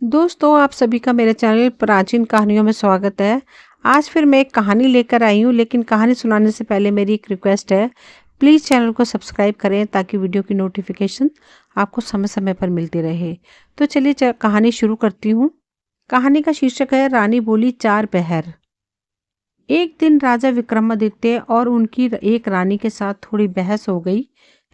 दोस्तों, आप सभी का मेरे चैनल प्राचीन कहानियों में स्वागत है। आज फिर मैं एक कहानी लेकर आई हूँ, लेकिन कहानी सुनाने से पहले मेरी एक रिक्वेस्ट है। प्लीज़ चैनल को सब्सक्राइब करें ताकि वीडियो की नोटिफिकेशन आपको समय समय पर मिलती रहे। तो चलिए कहानी शुरू करती हूँ। कहानी का शीर्षक है रानी बोली चार पहर। एक दिन राजा विक्रमादित्य और उनकी एक रानी के साथ थोड़ी बहस हो गई।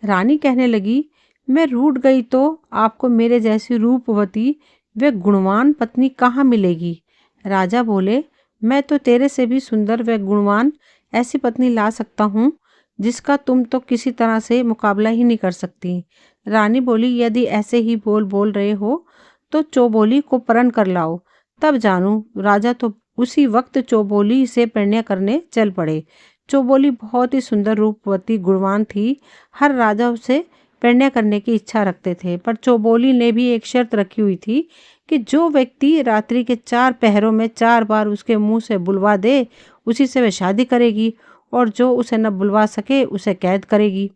रानी कहने लगी, मैं रूठ गई तो आपको मेरे जैसी रूपवती व गुणवान पत्नी कहाँ मिलेगी। राजा बोले, मैं तो तेरे से भी सुंदर व गुणवान ऐसी पत्नी ला सकता हूँ जिसका तुम तो किसी तरह से मुकाबला ही नहीं कर सकती। रानी बोली, यदि ऐसे ही बोल बोल रहे हो तो चौबोली को परण कर लाओ, तब जानू। राजा तो उसी वक्त चौबोली से परिणय करने चल पड़े। चौबोली बहुत ही सुंदर रूपवती गुणवान थी। हर राजा उसे परिणय करने की इच्छा रखते थे, पर चौबोली ने भी एक शर्त रखी हुई थी कि जो व्यक्ति रात्रि के 4 पहरों में 4 बार उसके मुंह से बुलवा दे, उसी से वह शादी करेगी, और जो उसे न बुलवा सके उसे कैद करेगी।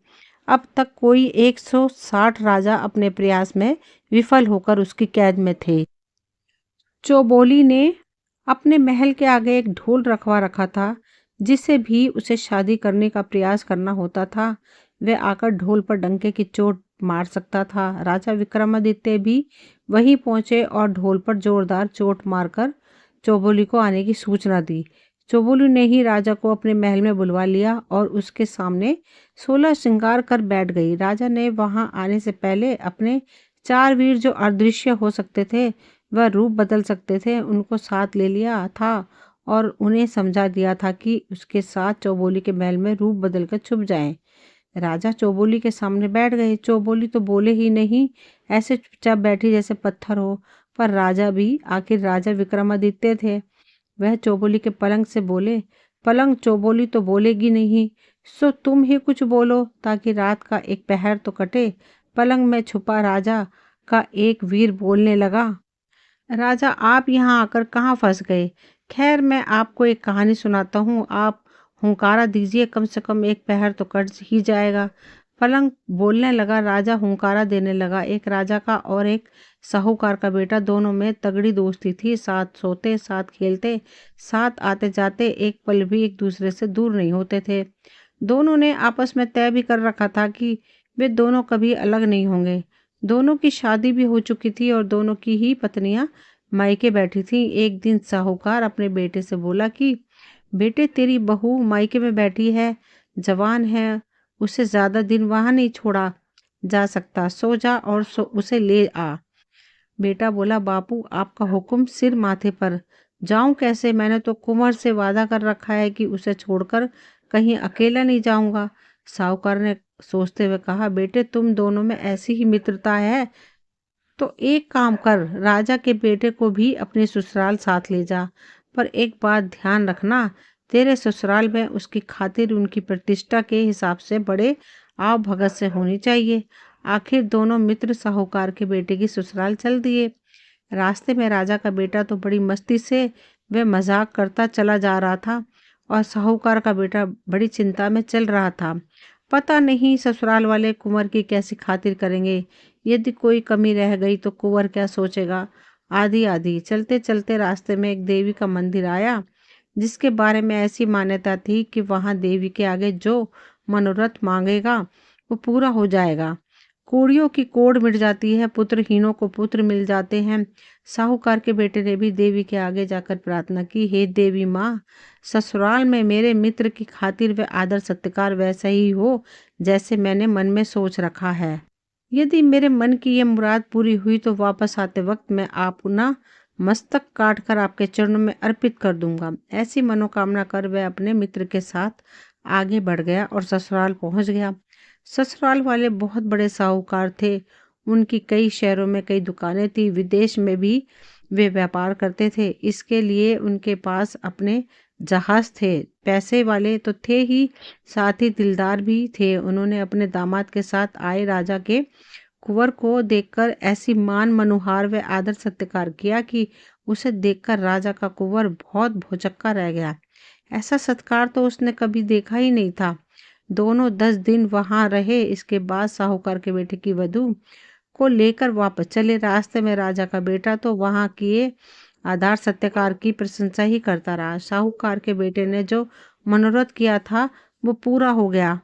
अब तक कोई 160 राजा अपने प्रयास में विफल होकर उसकी कैद में थे। चौबोली ने अपने महल के आगे एक ढोल रखवा रखा था। जिसे भी उसे शादी करने का प्रयास करना होता था, वह आकर ढोल पर डंके की चोट मार सकता था। राजा विक्रमादित्य भी वहीं पहुंचे और ढोल पर जोरदार चोट मारकर चौबोली को आने की सूचना दी। चौबोली ने ही राजा को अपने महल में बुलवा लिया और उसके सामने 16 श्रृंगार कर बैठ गई। राजा ने वहां आने से पहले अपने 4 वीर, जो अदृश्य हो सकते थे वह रूप बदल सकते थे, उनको साथ ले लिया था और उन्हें समझा दिया था कि उसके साथ चौबोली के महल में रूप बदल कर छुप जाएं। राजा चौबोली के सामने बैठ गए। चौबोली तो बोले ही नहीं, ऐसे चुपचाप बैठी जैसे पत्थर हो। पर राजा भी आखिर राजा विक्रमादित्य थे। वह चौबोली के पलंग से बोले, पलंग, चौबोली तो बोलेगी नहीं, सो तुम ही कुछ बोलो ताकि रात का एक पहर तो कटे। पलंग में छुपा राजा का एक वीर बोलने लगा, राजा आप यहाँ आकर कहाँ फंस गए। खैर, मैं आपको एक कहानी सुनाता हूँ, आप हुंकारा दीजिए, कम से कम एक पहर तो कट ही जाएगा। पलंग बोलने लगा। राजा हुंकारा देने लगा। एक राजा का और एक साहूकार का बेटा, दोनों में तगड़ी दोस्ती थी। साथ सोते, साथ खेलते, साथ आते जाते, एक पल भी एक दूसरे से दूर नहीं होते थे। दोनों ने आपस में तय भी कर रखा था कि वे दोनों कभी अलग नहीं होंगे। दोनों की शादी भी हो चुकी थी और दोनों की ही पत्नियां मायके बैठी थीं। एक दिन साहूकार अपने बेटे से बोला कि बेटे, तेरी बहू मायके में बैठी है, जवान है, उसे ज्यादा दिन वहां नहीं छोड़ा जा सकता। सो जा और उसे ले आ। बेटा बोला, बापू आपका हुक्म सिर माथे पर, जाऊं कैसे। मैंने तो कुंवर से वादा कर रखा है कि उसे छोड़कर कहीं अकेला नहीं जाऊंगा। साहूकार ने सोचते हुए कहा, बेटे तुम दोनों में ऐसी ही मित्रता है तो एक काम कर, राजा के बेटे को भी अपने ससुराल साथ ले जा। पर एक बात ध्यान रखना, तेरे ससुराल में उसकी खातिर उनकी प्रतिष्ठा के हिसाब से बड़े आव भगत से होनी चाहिए। आखिर दोनों मित्र साहूकार के बेटे की ससुराल चल दिए। रास्ते में राजा का बेटा तो बड़ी मस्ती से वह मजाक करता चला जा रहा था और साहूकार का बेटा बड़ी चिंता में चल रहा था। पता नहीं ससुराल वाले कुंवर की कैसी खातिर करेंगे, यदि कोई कमी रह गई तो कुंवर क्या सोचेगा। आदि आदि चलते चलते रास्ते में एक देवी का मंदिर आया, जिसके बारे में ऐसी मान्यता थी कि वहां देवी के आगे जो मनोरथ मांगेगा वो पूरा हो जाएगा। कोड़ियों की कोड़ मिट जाती है, पुत्रहीनों को पुत्र मिल जाते हैं। साहूकार के बेटे ने भी देवी के आगे जाकर प्रार्थना की, हे देवी माँ, ससुराल में मेरे मित्र की खातिर व आदर सत्कार वैसा ही हो जैसे मैंने मन में सोच रखा है। यदि मेरे मन की ये मुराद पूरी हुई तो वापस आते वक्त मैं अपना मस्तक काटकर आपके चरणों में अर्पित कर दूंगा। ऐसी मनोकामना कर वह अपने मित्र के साथ आगे बढ़ गया और ससुराल पहुंच गया। ससुराल वाले बहुत बड़े साहूकार थे। उनकी कई शहरों में कई दुकानें थी, विदेश में भी वे व्यापार करते थे। इसके लिए उनके पास अपने जहाज थे। पैसे वाले तो थे ही, साथ ही दिलदार भी थे। उन्होंने अपने दामाद के साथ आए राजा के कुंवर को देखकर ऐसी मान मनुहार व आदर सत्कार किया कि उसे देखकर राजा का कुंवर बहुत भौचक्का रह गया। ऐसा सत्कार तो उसने कभी देखा ही नहीं था। दोनों 10 दिन वहां रहे। इसके बाद साहूकार के बेटे की वधू को लेकर वापस चले। रास्ते में राजा का बेटा तो वहां किए आधार सत्याकार की प्रशंसा ही करता रहा। साहूकार के बेटे ने जो मनोरथ किया था वो पूरा हो गया।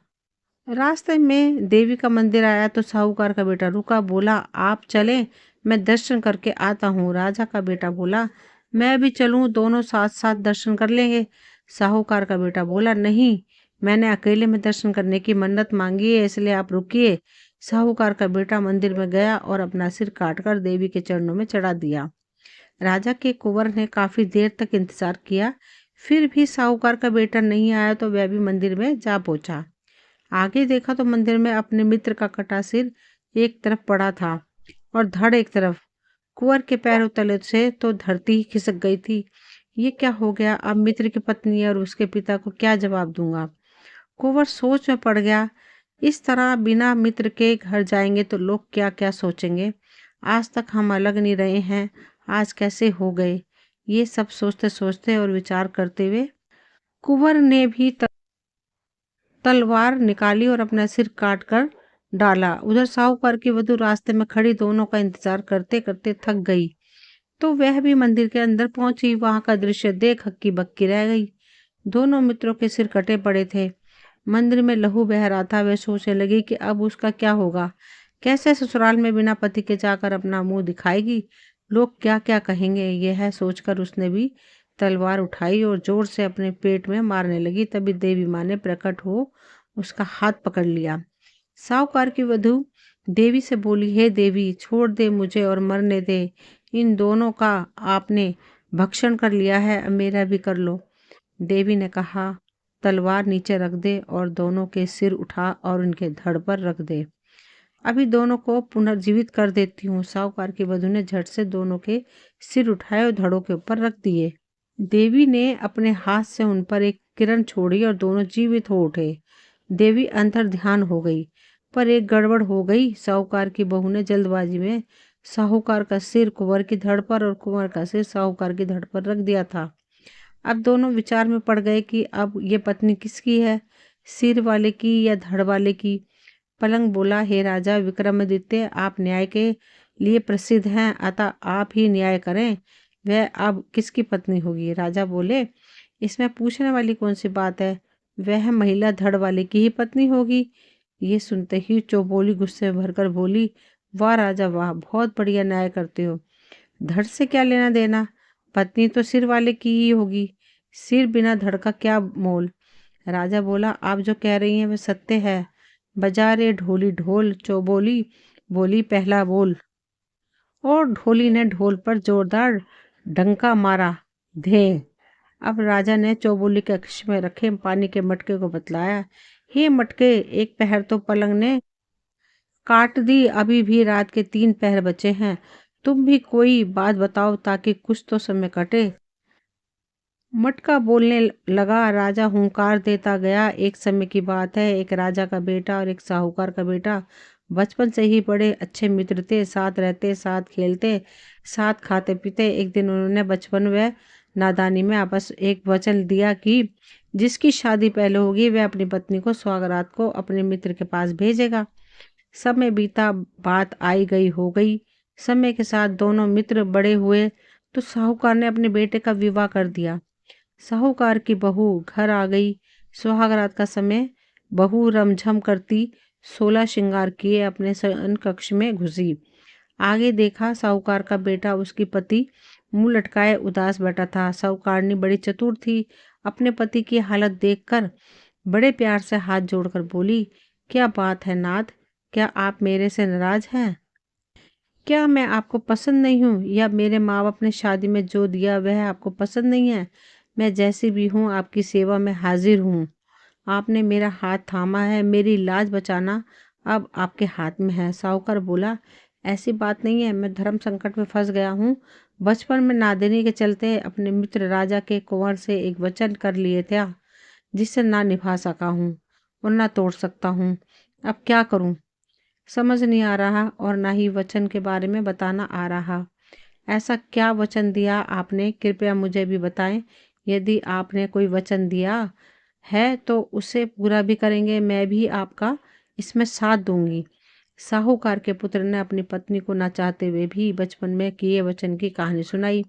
रास्ते में देवी का मंदिर आया तो साहूकार का बेटा रुका, बोला आप चलें, मैं दर्शन करके आता हूँ। राजा का बेटा बोला मैं भी चलूं, दोनों साथ साथ दर्शन कर लेंगे। साहूकार का बेटा बोला नहीं, मैंने अकेले में दर्शन करने की मन्नत मांगी है, इसलिए आप रुकिए। साहूकार का बेटा मंदिर में गया और अपना सिर काटकर देवी के चरणों में चढ़ा दिया। राजा के कुंवर ने काफी देर तक इंतजार किया, फिर भी साहूकार का बेटा नहीं आया तो वह भी मंदिर में जा पहुंचा। आगे देखा तो मंदिर में अपने मित्र का कटा सिर एक तरफ पड़ा था और धड़ एक तरफ। कुंवर के पैरों तले से तो धरती ही खिसक गई थी। ये क्या हो गया? अब मित्र की पत्नी और उसके पिता को क्या जवाब दूंगा? कुंवर सोच में पड़ गया। इस तरह बिना मित्र के घर जाएंगे तो लोग क्या क्या सोचेंगे। आज तक हम अलग नहीं रहे हैं, आज कैसे हो गए? ये सब सोचते सोचते और विचार करते हुए कुंवर ने भी तलवार निकाली और अपना सिर काट कर डाला। उधर साहूकार की वधू रास्ते में खड़ी दोनों का इंतजार करते करते थक गई तो वह भी मंदिर के अंदर पहुंची। वहां का दृश्य देख हक्की बक्की रह गई। दोनों मित्रों के सिर कटे पड़े थे, मंदिर में लहू बह रहा था। वह सोचने लगी कि अब उसका क्या होगा, कैसे ससुराल में बिना पति के जाकर अपना मुंह दिखाएगी, लोग क्या क्या कहेंगे। यह सोचकर उसने भी तलवार उठाई और जोर से अपने पेट में मारने लगी। तभी देवी माँ ने प्रकट हो उसका हाथ पकड़ लिया। साहूकार की वधू देवी से बोली, हे देवी, छोड़ दे मुझे और मरने दे। इन दोनों का आपने भक्षण कर लिया है, अब मेरा भी कर लो। देवी ने कहा, तलवार नीचे रख दे और दोनों के सिर उठा और उनके धड़ पर रख दे। अभी दोनों को पुनर्जीवित कर देती हूँ। साहूकार की वधू ने झट से दोनों के सिर उठाए और धड़ों के ऊपर रख दिए। देवी ने अपने हाथ से उन पर एक किरण छोड़ी और दोनों जीवित हो उठे। देवी अंतर ध्यान हो गई, पर एक गड़बड़ हो गई। साहूकार की बहू ने जल्दबाजी में साहूकार का सिर कुंवर की धड़ पर और कुंवर का सिर साहूकार की धड़ पर रख दिया था। अब दोनों विचार में पड़ गए कि अब ये पत्नी किसकी है, सिर वाले की या धड़ वाले की। पलंग बोला, हे राजा विक्रमादित्य, आप न्याय के लिए प्रसिद्ध हैं, अतः आप ही न्याय करें, वह अब किसकी पत्नी होगी। राजा बोले, इसमें पूछने वाली कौन सी बात है, वह महिला धड़ वाले की ही पत्नी होगी। ये सुनते ही चौबोली गुस्से में भरकर बोली, वाह राजा वाह, बहुत बढ़िया न्याय करते हो। धड़ से क्या लेना देना, पत्नी तो सिर वाले की ही होगी, सिर बिना धड़ का क्या मोल। राजा बोला, आप जो कह रही हैं वह सत्य है। बजा रे ढोली ढोल। चौबोली बोली, पहला बोल। और ढोली ने ढोल पर जोरदार डंका मारा। धे। अब राजा ने चौबोली के कक्ष में रखे पानी के मटके को बतलाया, हे मटके, एक पहर तो पलंग ने काट दी, अभी भी रात के 3 पहर बचे हैं, तुम भी कोई बात बताओ ताकि कुछ तो समय कटे। मटका बोलने लगा, राजा हुंकार देता गया, एक समय की बात है, एक राजा का बेटा और एक साहूकार का बेटा बचपन से ही बड़े अच्छे मित्र थे, साथ रहते, साथ खेलते, साथ खाते पीते। एक दिन उन्होंने बचपन व नादानी में आपस एक वचन दिया कि जिसकी शादी पहले होगी वह अपनी पत्नी को सुहागरात को अपने मित्र के पास भेजेगा। समय बीता, बात आई गई हो गई। समय के साथ दोनों मित्र बड़े हुए तो साहूकार ने अपने बेटे का विवाह कर दिया। साहूकार की बहू घर आ गई। सुहागरात का समय बहू रमझम करती 16 श्रृंगार किए अपने शयन कक्ष में घुसी। आगे देखा साहूकार का बेटा उसकी पति मुंह लटकाए उदास बैठा था। साहूकारनी बड़ी चतुर थी, अपने पति की हालत देखकर बड़े प्यार से हाथ जोड़कर बोली, क्या बात है नाथ, क्या आप मेरे से नाराज हैं? क्या मैं आपको पसंद नहीं हूँ, या मेरे माँ बाप ने शादी में जो दिया वह आपको पसंद नहीं है? मैं जैसी भी हूँ आपकी सेवा में हाजिर हूँ। आपने मेरा हाथ थामा है, मेरी लाज बचाना अब आपके हाथ में है। साहूकार बोला, ऐसी बात नहीं है, मैं धर्म संकट में फंस गया हूँ। बचपन में नादानी के चलते अपने मित्र राजा के कुंवर से एक वचन कर लिए थे, जिसे ना निभा सका हूँ और ना तोड़ सकता हूँ। अब क्या करूँ समझ नहीं आ रहा, और ना ही वचन के बारे में बताना आ रहा। ऐसा क्या वचन दिया आपने, कृपया मुझे भी बताएं। यदि आपने कोई वचन दिया है तो उसे पूरा भी करेंगे, मैं भी आपका इसमें साथ दूंगी। साहूकार के पुत्र ने अपनी पत्नी को न चाहते हुए भी बचपन में किए वचन की कहानी सुनाई।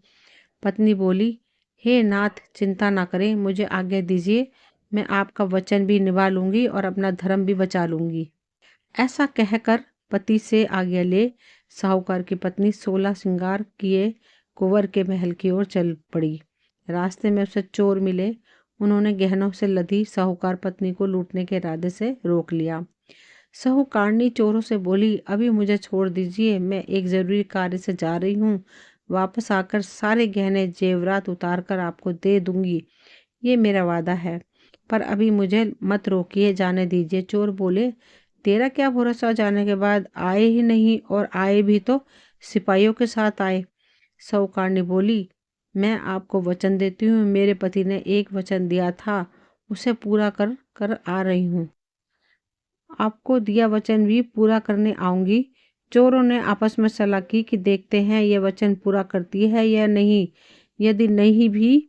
पत्नी बोली, हे नाथ, चिंता ना करें, मुझे आज्ञा दीजिए, मैं आपका वचन भी निभा लूंगी और अपना धर्म भी बचा लूंगी। ऐसा कहकर पति से आज्ञा ले साहूकार की पत्नी 16 श्रृंगार किए कुंवर के महल की ओर चल पड़ी। रास्ते में उसे चोर मिले। उन्होंने गहनों से लदी साहूकार पत्नी को लूटने के इरादे से रोक लिया। साहूकारनी चोरों से बोली, अभी मुझे छोड़ दीजिए, मैं एक जरूरी कार्य से जा रही हूँ। वापस आकर सारे गहने जेवरात उतार कर आपको दे दूंगी, ये मेरा वादा है। पर अभी मुझे मत रोकिए, जाने दीजिए। चोर बोले, तेरा क्या भरोसा, जाने के बाद आए ही नहीं, और आए भी तो सिपाहियों के साथ आए। साहूकारनी बोली, मैं आपको वचन देती हूँ, मेरे पति ने एक वचन दिया था, उसे पूरा कर कर आ रही हूँ। आपको दिया वचन भी पूरा करने आऊंगी। चोरों ने आपस में सलाह की कि देखते हैं ये वचन पूरा करती है या नहीं। यदि नहीं भी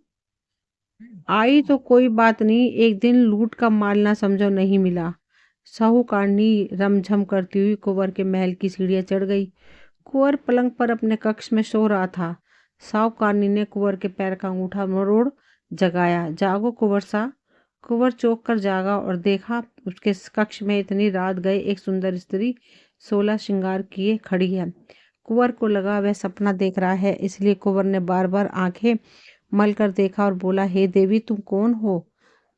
आई तो कोई बात नहीं, एक दिन लूट का माल ना समझो नहीं मिला। साहूकारनी रमझम करती हुई कुंवर के महल की सीढ़ियां चढ़ गई। कुंवर पलंग पर अपने कक्ष में सो रहा था। साहूकारनी ने कुंवर के पैर का अंगूठा मरोड़ जगाया। जागो कुंवर सा। कुंवर चौंक कर जागा और देखा उसके कक्ष में इतनी रात गए एक सुंदर स्त्री 16 श्रृंगार किए खड़ी है। कुंवर को लगा वह सपना देख रहा है, इसलिए कुंवर ने बार बार आंखें मल कर देखा और बोला, हे देवी, तुम कौन हो,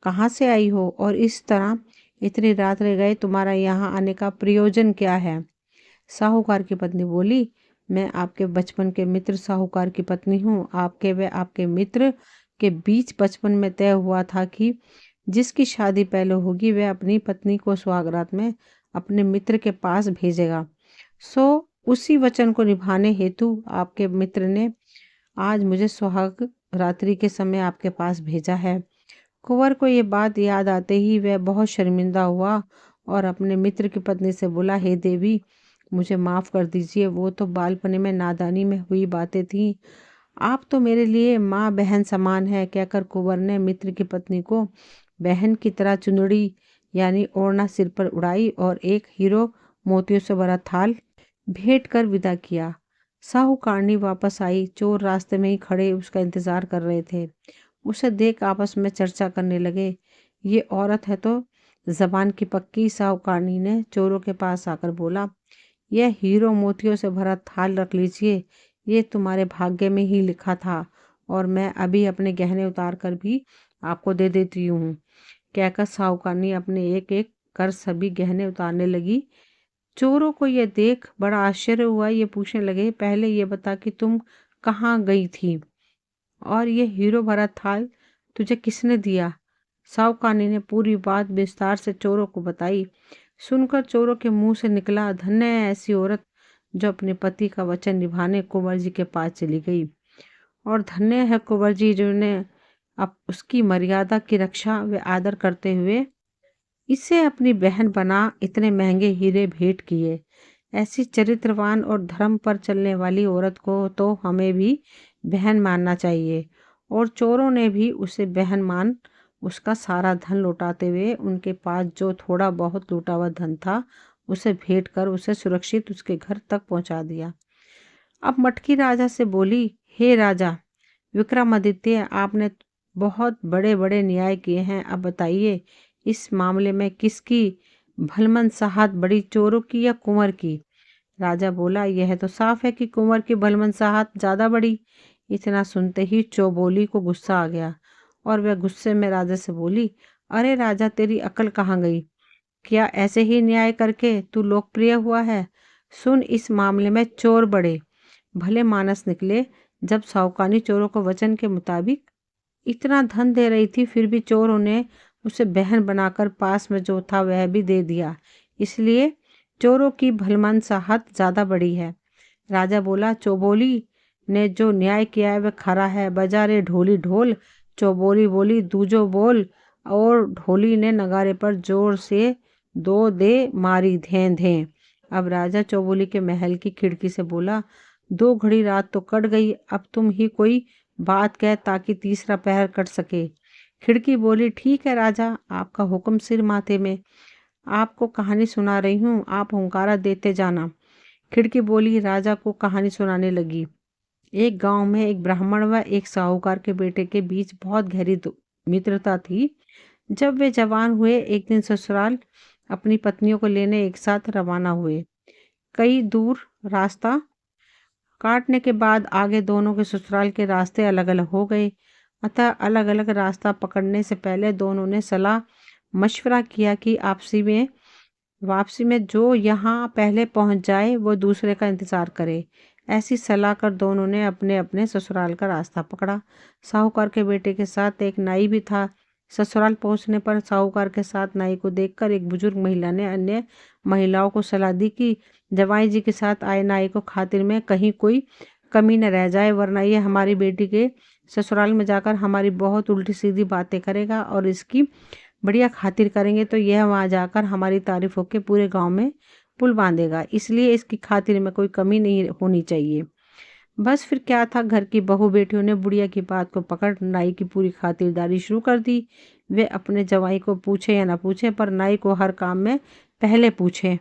कहाँ से आई हो, और इस तरह इतनी रात रह गए, तुम्हारा यहाँ आने का प्रयोजन क्या है। साहूकार की पत्नी बोली, मैं आपके बचपन के मित्र साहूकार की पत्नी हूँ। आपके व आपके मित्र के बीच बचपन में तय हुआ था कि जिसकी शादी पहले होगी वह अपनी पत्नी को सुहागरात में अपने मित्र के पास भेजेगा। सो उसी वचन को निभाने हेतु आपके मित्र ने आज मुझे सुहाग रात्रि के समय आपके पास भेजा है। कुंवर को ये बात याद आते ही वह बहुत शर्मिंदा हुआ और अपने मित्र की पत्नी से बोला, हे देवी, मुझे माफ़ कर दीजिए, वो तो बालपने में नादानी में हुई बातें थीं। आप तो मेरे लिए माँ बहन समान है। कहकर कुंवर ने मित्र की पत्नी को बहन की तरह चुंदड़ी यानी ओढ़ना सिर पर उड़ाई और एक हीरो मोतियों से भरा थाल भेंट कर विदा किया। साहूकारनी वापस आई। चोर रास्ते में ही खड़े उसका इंतजार कर रहे थे। उसे देख आपस में चर्चा करने लगे। ये औरत है तो जबान की पक्की। साहूकारनी ने चोरों के पास आकर बोला, यह हीरो मोतियों से भरा थाल रख लीजिए, ये तुम्हारे भाग्य में ही लिखा था, और मैं अभी अपने गहने उतार कर भी आपको दे देती हूँ। कहकर साहूकारनी अपने एक एक कर सभी गहने उतारने लगी। चोरों को यह देख बड़ा आश्चर्य हुआ। ये पूछने लगे, पहले ये बता कि तुम कहाँ गई थी और ये हीरो भरा थाल तुझे किसने दिया। साहूकारनी ने पूरी बात विस्तार से चोरों को बताई। सुनकर चोरों के मुंह से निकला, धन्य है ऐसी औरत जो अपने पति का वचन निभाने कुंवर जी के पास चली गई, और धन्य है कुंवर जी जो ने अब उसकी मर्यादा की रक्षा व आदर करते हुए इसे अपनी बहन बना इतने महंगे हीरे भेंट किए। ऐसी चरित्रवान और धर्म पर चलने वाली औरत को तो हमें भी बहन मानना चाहिए। और चोरों ने भी उसे बहन मान उसका सारा धन लौटाते हुए उनके पास जो थोड़ा बहुत लूटा हुआ धन था उसे भेंट कर उसे सुरक्षित उसके घर तक पहुंचा दिया। अब मटकी राजा से बोली, हे राजा विक्रमादित्य, आपने बहुत बड़े बड़े न्याय किए हैं, अब बताइए इस मामले में किसकी भलमनसाहत बड़ी, चोरों की या कुंवर की। राजा बोला, यह तो साफ है कि कुंवर की भलमनसाहत ज्यादा बड़ी। इतना सुनते ही चौबोली को गुस्सा आ गया और वह गुस्से में राजा से बोली, अरे राजा, तेरी अकल कहाँ गई, क्या ऐसे ही न्याय करके तू लोकप्रिय हुआ है। सुन, इस मामले में चोर बड़े भले मानस निकले। जब साहूकारनी चोरों को वचन के मुताबिक इतना धन दे रही थी, फिर भी चोरों ने उसे बहन बनाकर पास में जो था वह भी दे दिया, इसलिए चोरों की भलमनसाहत ज्यादा बड़ी है। राजा बोला, चौबोली ने जो न्याय किया है वह खरा है, बजा रे ढोली ढोल। चौबोली बोली, दूजो बोल। और ढोली ने नगारे पर जोर से दो दे मारी, धें धें। अब राजा चौबोली के महल की खिड़की से बोला, 2 घड़ी रात तो कट गई, अब तुम ही कोई बात कह ताकि तीसरा पहर कट सके। खिड़की बोली, ठीक है राजा, आपका हुक्म सिर माथे में। आपको कहानी सुना रही हूँ, आप हुंकारा देते जाना। खिड़की बोली। राजा को कहानी सुनाने लगी। एक गांव में एक ब्राह्मण व एक साहूकार के बेटे के बीच बहुत गहरी मित्रता थी। जब वे जवान हुए, एक दिन ससुराल अपनी पत्नियों को लेने एक साथ रवाना हुए। कई दूर रास्ता काटने के बाद आगे दोनों के ससुराल के रास्ते अलग अलग हो गए। अतः अलग अलग रास्ता पकड़ने से पहले दोनों ने सलाह मशवरा किया कि वापसी में जो यहाँ पहले पहुँच जाए वो दूसरे का इंतज़ार करे। ऐसी सलाह कर दोनों ने अपने अपने ससुराल का रास्ता पकड़ा। साहूकार के बेटे के साथ एक नाई भी था। ससुराल पहुंचने पर साहूकार के साथ नाई को देखकर एक बुजुर्ग महिला ने अन्य महिलाओं को सलाह दी कि जवाई जी के साथ आए नाई को खातिर में कहीं कोई कमी न रह जाए, वरना ये हमारी बेटी के ससुराल में जाकर हमारी बहुत उल्टी सीधी बातें करेगा और इसकी बढ़िया खातिर करेंगे तो यह वहाँ जाकर हमारी तारीफ होकर पूरे गांव में पुल बांधेगा। इसलिए इसकी खातिर में कोई कमी नहीं होनी चाहिए। बस फिर क्या था, घर की बहू बेटियों ने बुढ़िया की बात को पकड़ नाई की पूरी खातिरदारी शुरू कर दी। वे अपने जवाई को पूछे या ना पूछे, पर नाई को हर काम में पहले पूछे।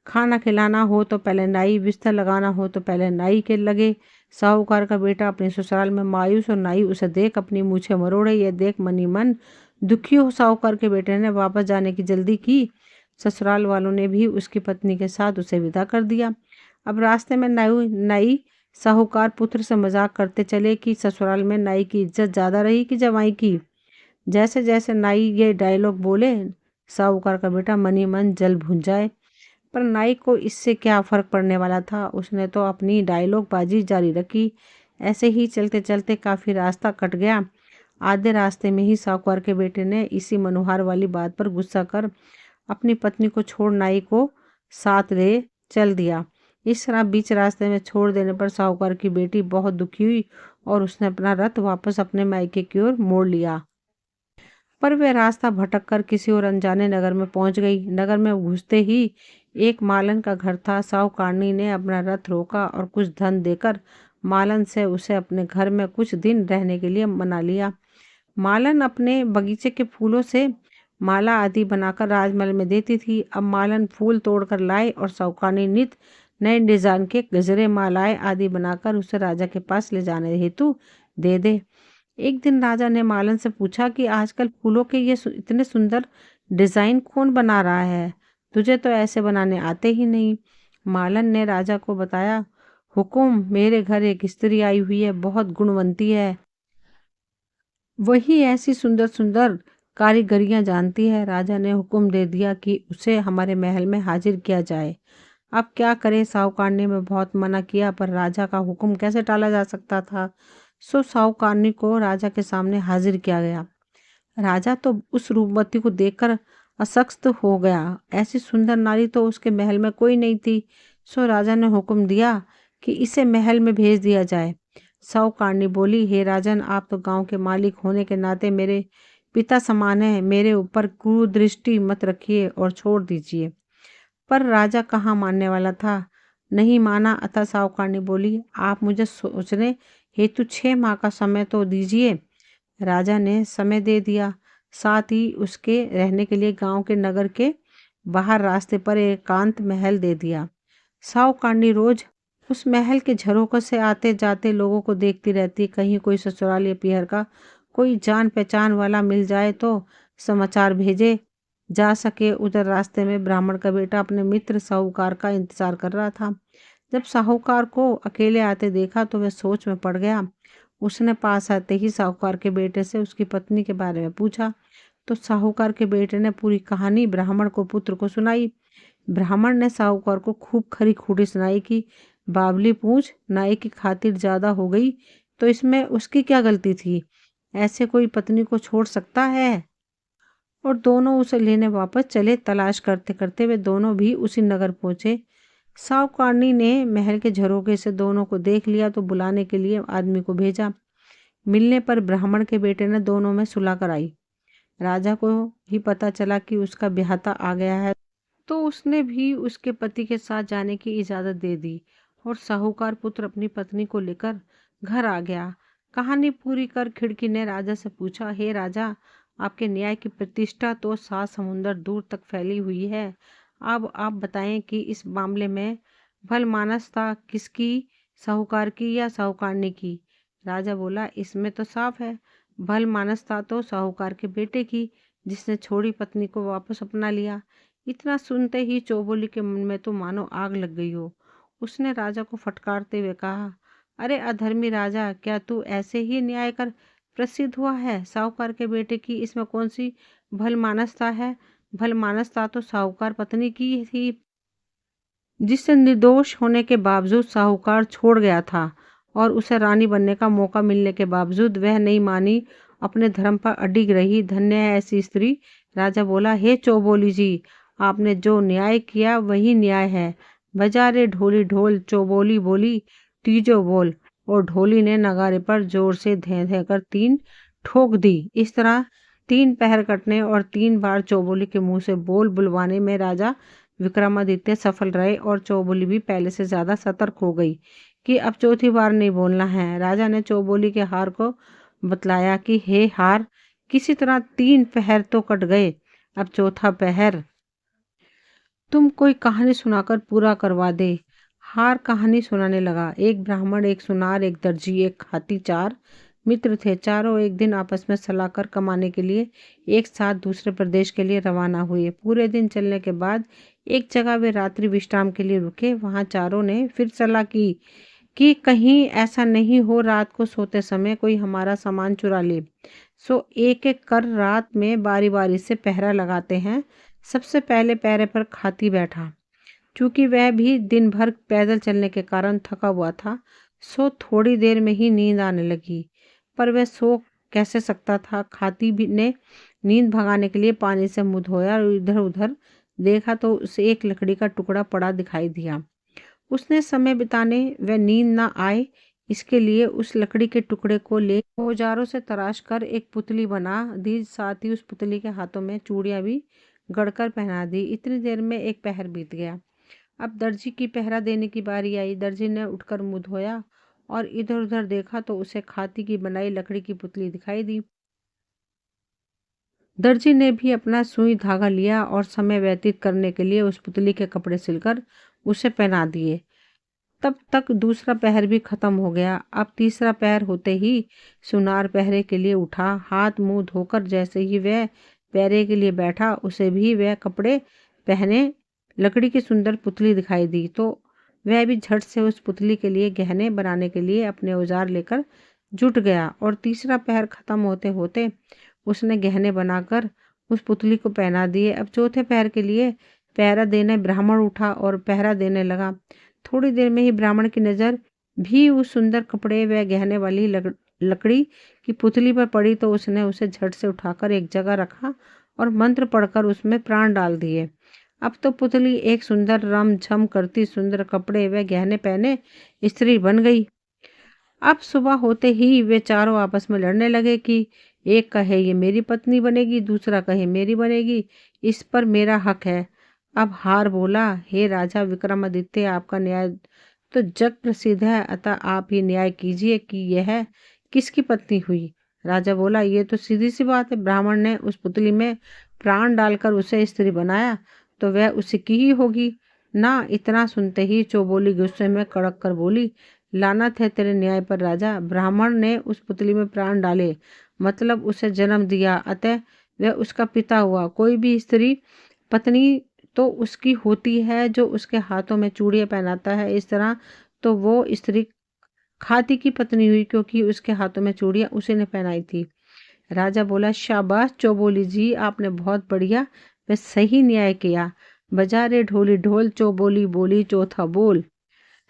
खाना खिलाना हो तो पहले नाई, बिस्तर लगाना हो तो पहले नाई के लगे। साहूकार का बेटा अपने ससुराल में मायूस और नाई उसे देख अपनी मूछें मरोड़े। यह देख मनी मन दुखी हो साहूकार के बेटे ने वापस जाने की जल्दी की। ससुराल वालों ने भी उसकी पत्नी के साथ उसे विदा कर दिया। अब रास्ते में नाई साहूकार पुत्र से मजाक करते चले कि ससुराल में नाई की इज्जत ज्यादा रही कि जवाई की। जैसे जैसे नाई ये डायलॉग बोले, साहूकार का बेटा मनी मन जल भुन जाए। पर नाई को इससे क्या फर्क पड़ने वाला था, उसने तो अपनी डायलॉग बाजी जारी रखी। ऐसे ही चलते चलते काफी रास्ता कट गया। आधे रास्ते में ही साहूकार के बेटे ने इसी मनोहार वाली बात पर गुस्सा कर अपनी पत्नी को छोड़ नाई को साथ ले चल दिया। इस तरह बीच रास्ते में छोड़ देने पर साहूकार की बेटी बहुत दुखी हुई और उसने अपना रथ वापस अपने मायके की ओर मोड़ लिया। पर वह रास्ता भटक कर किसी और अनजाने नगर में पहुंच गई। नगर में घुसते ही एक मालन का घर था। साहूकारनी ने अपना रथ रोका और कुछ धन देकर मालन से उसे अपने घर में कुछ दिन रहने के लिए मना लिया। मालन अपने बगीचे के फूलों से माला आदि बनाकर राजमहल में देती थी। अब मालन फूल तोड़कर लाए और साहूकारनी नित नए डिजाइन के गजरे, मालाएं आदि बनाकर उसे राजा के पास ले जाने हेतु दे दे। एक दिन राजा ने मालन से पूछा कि आजकल फूलों के ये इतने सुंदर डिजाइन कौन बना रहा है? तुझे तो ऐसे बनाने आते ही नहीं। मालन ने राजा को बताया, हुकुम, मेरे घर एक स्त्री आई हुई है, बहुत गुणवंती है। वही ऐसी सुंदर सुंदर कारीगरियां जानती है। राजा ने हुक्म दे दिया कि उसे हमारे महल में हाजिर किया जाए। अब क्या करे, साहूकारनी में बहुत मना किया, पर राजा का हुक्म कैसे टाला जा सकता था। सो साहूकारनी को राजा के सामने हाजिर किया गया। राजा तो उस रूपवती को देखकर असक्त हो गया। ऐसी सुंदर नारी तो उसके महल में कोई नहीं थी। सो राजा ने हुक्म दिया कि इसे महल में भेज दिया जाए। साहूकारनी बोली, हे राजन, आप तो गांव के मालिक होने के नाते मेरे पिता समान हैं। मेरे ऊपर कुदृष्टि मत रखिए और छोड़ दीजिए। पर राजा कहाँ मानने वाला था, नहीं माना। अतः साहूकारनी बोली, आप मुझे सोचने हेतु 6 माह का समय तो दीजिए। राजा ने समय दे दिया। साथ ही उसके रहने के लिए गांव के नगर के बाहर रास्ते पर एकांत महल दे दिया। साहूकारनी रोज उस महल के झरोखे से आते जाते लोगों को देखती रहती। कहीं कोई ससुराल या पीहर का कोई जान पहचान वाला मिल जाए तो समाचार भेजे जा सके। उधर रास्ते में ब्राह्मण का बेटा अपने मित्र साहूकार का इंतजार कर रहा था। जब साहूकार को अकेले आते देखा तो वह सोच में पड़ गया। उसने पास आते ही साहूकार के बेटे से उसकी पत्नी के बारे में पूछा तो साहूकार के बेटे ने पूरी कहानी ब्राह्मण को पुत्र को सुनाई। ब्राह्मण ने साहूकार को खूब खरी खूटी सुनाई कि बावली पूछ नाई की खातिर ज्यादा हो गई तो इसमें उसकी क्या गलती थी, ऐसे कोई पत्नी को छोड़ सकता है। और दोनों उसे लेने वापस चले। तलाश करते करते वे दोनों भी उसी नगर पहुंचे। साहूकारनी ने महल के झरोखे से दोनों को देख लिया तो बुलाने के लिए आदमी को भेजा। मिलने पर ब्राह्मण के बेटे ने दोनों में सुलह कराई। राजा को भी पता चला कि उसका ब्याहता आ गया है तो उसने भी उसके पति के साथ जाने की इजाजत दे दी और साहूकार पुत्र अपनी पत्नी को लेकर घर आ गया। कहानी पूरी कर खिड़की ने राजा से पूछा, हे राजा, आपके न्याय की प्रतिष्ठा तो 7 समुंदर दूर तक फैली हुई है। अब आप बताएं कि इस मामले में भलमानसता किसकी, साहूकार की या साहूकारनी की? राजा बोला, इसमें तो साफ है, भलमानसता तो साहूकार के बेटे की, जिसने छोड़ी पत्नी को वापस अपना लिया। इतना सुनते ही चौबोली के मन में तो मानो आग लग गई हो। उसने राजा को फटकारते हुए कहा, अरे अधर्मी राजा, क्या तू ऐसे ही न्याय कर प्रसिद्ध हुआ है? साहूकार के बेटे की इसमें कौन सी भलमानसता है? भलमानसता तो साहूकार पत्नी की थी, जिससे निर्दोष होने के बावजूद साहूकार छोड़ गया था, और उसे रानी बनने का मौका मिलने के बावजूद वह नहीं मानी, अपने धर्म पर अडिग रही। धन्य है ऐसी स्त्री। राजा बोला, हे चौबोली जी, आपने जो न्याय किया वही न्याय है। बजा रे ढोली ढोल, चौबोली बोली, तीजो बोल। और ढोली ने नगारे पर जोर से धे धे कर 3 ठोक दी। इस तरह 3 पहर कटने और 3 बार चौबोली के मुंह से बोल बुलवाने में राजा विक्रमादित्य सफल रहे, और चौबोली भी पहले से ज्यादा सतर्क हो गई कि अब चौथी बार नहीं बोलना है। राजा ने चौबोली के हार को बतलाया कि हे हार, किसी तरह 3 पहर तो कट गए, अब चौथा पहर तुम कोई कहानी सुनाकर पूरा करवा दे। हार कहानी सुनाने लगा। एक ब्राह्मण, एक सुनार, एक दर्जी, एक हाथी 4 मित्र थे। चारों एक दिन आपस में सलाह कर कमाने के लिए एक साथ दूसरे प्रदेश के लिए रवाना हुए। पूरे दिन चलने के बाद एक जगह वे रात्रि विश्राम के लिए रुके। वहां चारों ने फिर सलाह की कि कहीं ऐसा नहीं हो रात को सोते समय कोई हमारा सामान चुरा ले। सो एक एक कर रात में बारी बारी से पहरा लगाते हैं। सबसे पहले पहरे पर हाथी बैठा। चूंकि वह भी दिन भर पैदल चलने के कारण थका हुआ था, सो थोड़ी देर में ही नींद आने लगी। पर वह सो कैसे सकता था? हाथी भी ने नींद भगाने के लिए पानी से मुंह धोया और इधर उधर देखा तो उसे एक लकड़ी का टुकड़ा पड़ा दिखाई दिया। उसने समय बिताने व नींद न आए, इसके लिए उस लकड़ी के टुकड़े को ले औजारों से तराश कर एक पुतली बना दी। साथ ही उस पुतली के हाथों में चूड़ियां भी गढ़कर पहना दी। इतनी देर में एक पहर बीत गया। अब दर्जी की पहरा देने की बारी आई। दर्जी ने उठकर मुंह धोया और इधर उधर देखा तो उसे हाथी की बनाई लकड़ी की पुतली दिखाई दी। दर्जी ने भी अपना सुई धागा लिया और समय व्यतीत करने के लिए उस पुतली के कपड़े सिलकर उसे पहना दिए। तब तक दूसरा पहर भी खत्म हो गया। अब तीसरा पहर होते ही सुनार पहरे के लिए उठा। हाथ मुंह धोकर जैसे ही वह पहरे के लिए बैठा, उसे भी वह कपड़े पहने लकड़ी की सुंदर पुतली दिखाई दी, तो वह भी झट से उस पुतली के लिए गहने बनाने के लिए अपने औजार लेकर जुट गया। और तीसरा पहर खत्म होते होते उसने गहने बनाकर उस पुतली को पहना दिए। अब चौथे पहर के लिए पहरा देने ब्राह्मण उठा और पहरा देने लगा। थोड़ी देर में ही ब्राह्मण की नजर भी उस सुंदर कपड़े व गहने वाली लकड़ी की पुतली पर पड़ी, तो उसने उसे झट से उठाकर एक जगह रखा और मंत्र पढ़कर उसमें प्राण डाल दिए। अब तो पुतली एक सुंदर रम झम करती सुंदर कपड़े व गहने पहने स्त्री बन गई। अब सुबह होते ही वे चारों आपस में लड़ने लगे कि एक कहे ये मेरी पत्नी बनेगी, दूसरा कहे मेरी बनेगी, इस पर मेरा हक है। अब हार बोला, हे राजा विक्रमादित्य, आपका न्याय तो जग प्रसिद्ध है, अतः आप ही न्याय कीजिए कि यह किसकी पत्नी हुई। राजा बोला, ये तो सीधी सी बात है। ब्राह्मण ने उस पुतली में प्राण डालकर उसे स्त्री बनाया, तो वह उसी की ही होगी ना। इतना सुनते ही चौबोली गुस्से में कड़क कर बोली, लानत है तेरे न्याय पर राजा। ब्राह्मण ने उस पुतली में प्राण डाले, मतलब उसे जन्म दिया, अतः वह उसका पिता हुआ। कोई भी स्त्री पत्नी तो उसकी होती है जो उसके हाथों में चूड़ियां पहनाता है। इस तरह तो वो स्त्री हाथी की पत्नी हुई, क्योंकि उसके हाथों में चूड़ियां उसी ने पहनाई थी। राजा बोला, शाबाश चौबोली जी, आपने बहुत बढ़िया व सही न्याय किया। बजा रे ढोली ढोल, चौबोली बोली, चौथा बोल।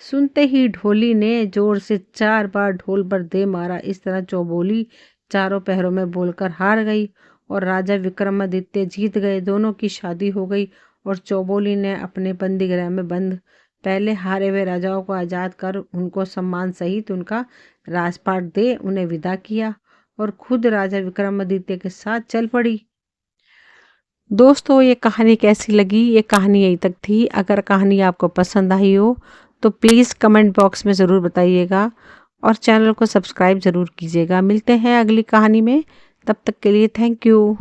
सुनते ही ढोली ने जोर से 4 बार ढोल पर दे मारा। इस तरह चौबोली चारों पहरों में बोलकर हार गई और राजा विक्रमादित्य जीत गए। दोनों की शादी हो गई और चौबोली ने अपने बंदीगृह में बंद पहले हारे हुए राजाओं को आजाद कर उनको सम्मान सहित उनका राजपाट दे उन्हें विदा किया और खुद राजा विक्रमादित्य के साथ चल पड़ी। दोस्तों, ये कहानी कैसी लगी? ये कहानी यहीं तक थी। अगर कहानी आपको पसंद आई हो तो प्लीज़ कमेंट बॉक्स में ज़रूर बताइएगा और चैनल को सब्सक्राइब ज़रूर कीजिएगा। मिलते हैं अगली कहानी में। तब तक के लिए थैंक यू।